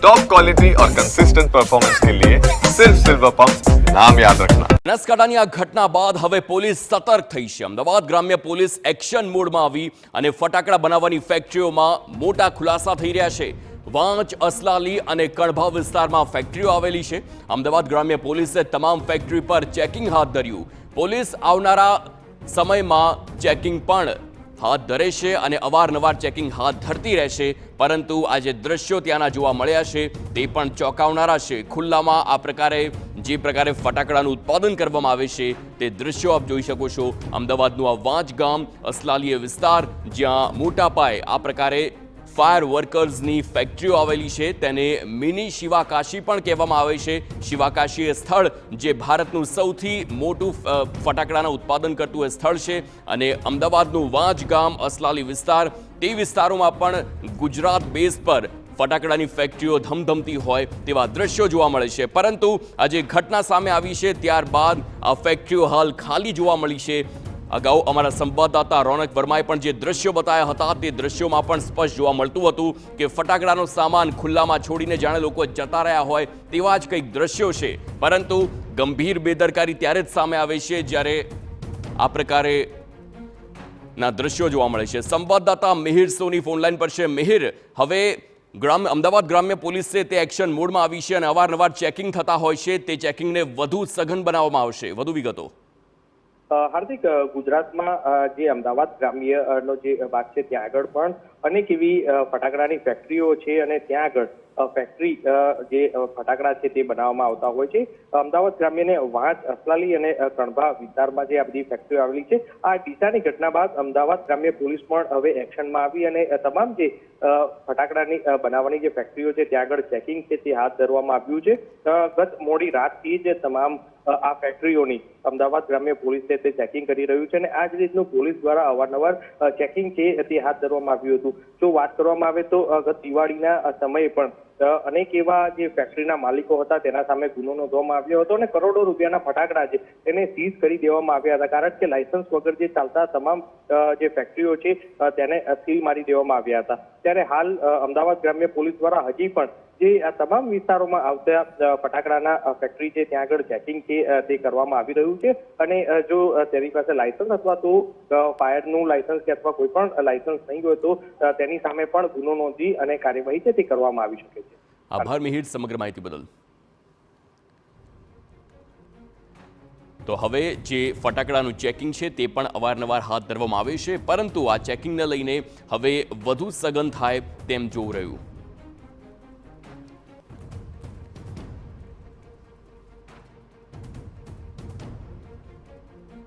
Top quality और consistent performance के लिए सिर्फ सिल्वर पंप नाम याद रखना। બનાસકાંઠાની આ ઘટના બાદ હવે પોલીસ સતર્ક થઈ છે। અમદાવાદ ગ્રામ્ય પોલીસ એક્શન મોડમાં આવી અને ફટાકડા બનાવવાની ફેક્ટરીઓમાં મોટા ખુલાસા થઈ રહ્યા છે। વાંચ, અસલાલી અને કણભા વિસ્તારમાં ફેક્ટરીઓ આવેલી છે। અમદાવાદ ગ્રામ્ય પોલીસે તમામ ફેક્ટરી પર ચેકિંગ હાથ ધર્યું। પોલીસ આવનારા સમયમાં ચેકિંગ પણ હાથ ધરે છે અને અવારનવાર ચેકિંગ હાથ ધરતી રહેશે, પરંતુ આ જે દ્રશ્યો ત્યાંના જોવા મળ્યા છે તે પણ ચોંકાવનારા છે। ખુલ્લામાં આ પ્રકારે જે પ્રકારે ફટાકડાનું ઉત્પાદન કરવામાં આવે છે તે દ્રશ્યો આપ જોઈ શકો છો। અમદાવાદનું આ વાંચ ગામ અસલાલીય વિસ્તાર, જ્યાં મોટા પાયે આ પ્રકારે ફાયર વર્કર્સની ફેક્ટરીઓ આવેલી છે, તેને મિની શિવાકાશી પણ કહેવામાં આવે છે। શિવાકાશી એ સ્થળ જે ભારતનું સૌથી મોટું ફટાકડાના ઉત્પાદન કરતું એ સ્થળ છે અને અમદાવાદનું વાંચ ગામ અસલાલી વિસ્તાર, તે વિસ્તારોમાં પણ ગુજરાત બેઝ પર ફટાકડાની ફેક્ટરીઓ ધમધમતી હોય તેવા દ્રશ્યો જોવા મળે છે। પરંતુ આ જે ઘટના સામે આવી છે ત્યારબાદ આ ફેક્ટરીઓ હાલ ખાલી જોવા મળી છે। અગાઉ અમારા સંવાદદાતા રોનક વર્માએ પણ જે દ્રશ્યો બતાવ્યા હતા તે દ્રશ્યોમાં પણ સ્પષ્ટ જોવા મળતું હતું કે ફટાકડાનો સામાન ખુલ્લામાં છોડીને જાણે લોકો જતા રહ્યા હોય તેવા જ કંઈક દ્રશ્યો છે। પરંતુ ગંભીર બેદરકારી ત્યારે જ સામે આવે છે જ્યારે આ પ્રકારે ના દ્રશ્યો જોવા મળે છે। સંવાદદાતા મિહિર સોની ફોનલાઈન પર છે। મિહિર, હવે અમદાવાદ ગ્રામ્ય પોલીસે તે એક્શન મોડમાં આવી છે અને અવારનવાર ચેકિંગ થતા હોય છે, તે ચેકિંગને વધુ સઘન બનાવવામાં આવશે। વધુ વિગતો। હાર્દિક, ગુજરાતમાં જે અમદાવાદ ગ્રામ્યનો જે ભાગ છે ત્યાં આગળ પણ અનેક એવી ફટાકડાની ફેક્ટરીઓ છે અને ત્યાં આગળ ફેક્ટરી જે ફટાકડા છે તે બનાવવામાં આવતા હોય છે। અમદાવાદ ગ્રામ્યને વાંચ, અસલાલી અને કણભા વિસ્તારમાં જે આ બધી ફેક્ટરીઓ આવેલી છે, આ ડીસાની ઘટના બાદ અમદાવાદ ગ્રામ્ય પોલીસ પણ હવે એક્શનમાં આવી અને તમામ જે ફટાકડાની બનાવવાની જે ફેક્ટરીઓ છે ત્યાં આગળ ચેકિંગ છે તે હાથ ધરવામાં આવ્યું છે। ગત મોડી રાતથી જ તમામ આ ફેક્ટરીઓની અમદાવાદ ગ્રામ્ય પોલીસ છે તે ચેકિંગ કરી રહ્યું છે અને આ જ રીતનું પોલીસ દ્વારા અવારનવાર ચેકિંગ છે તે હાથ ધરવામાં આવ્યું હતું। જો વાત કરવામાં આવે તો ગત દિવાળીના સમયે પણ અનેક એવા જે ફેક્ટરીના માલિકો હતા તેના સામે ગુનો નોંધવામાં આવ્યો હતો અને કરોડો રૂપિયાના ફટાકડા છે તેને સીઝ કરી દેવામાં આવ્યા હતા, કારણ કે લાયસન્સ વગર જે ચાલતા તમામ જે ફેક્ટરીઓ છે તેને સીલ મારી દેવામાં આવ્યા હતા। ત્યારે હાલ અમદાવાદ ગ્રામ્ય પોલીસ દ્વારા હજી પણ જે આ તમામ વિસ્તારોમાં આવતા ફટાકડાના ફેક્ટરી છે ત્યાં આગળ ચેકિંગ છે તે કરવામાં આવી રહ્યું છે અને જો તેની પાસે લાયસન્સ અથવા તો ફાયરનું લાયસન્સ કે અથવા કોઈ પણ લાયસન્સ નહીં હોય તો તેની સામે પણ ગુનો નોંધી અને કાર્યવાહી છે તે કરવામાં આવી શકે છે। આભાર મિહિર સમગ્ર માહિતી બદલ। તો હવે જે ફટાકડાનું ચેકિંગ છે તે પણ અવારનવાર હાથ ધરવામાં આવે છે, પરંતુ આ ચેકિંગને લઈને હવે વધુ સઘન થાય તેમ જોવું રહ્યું।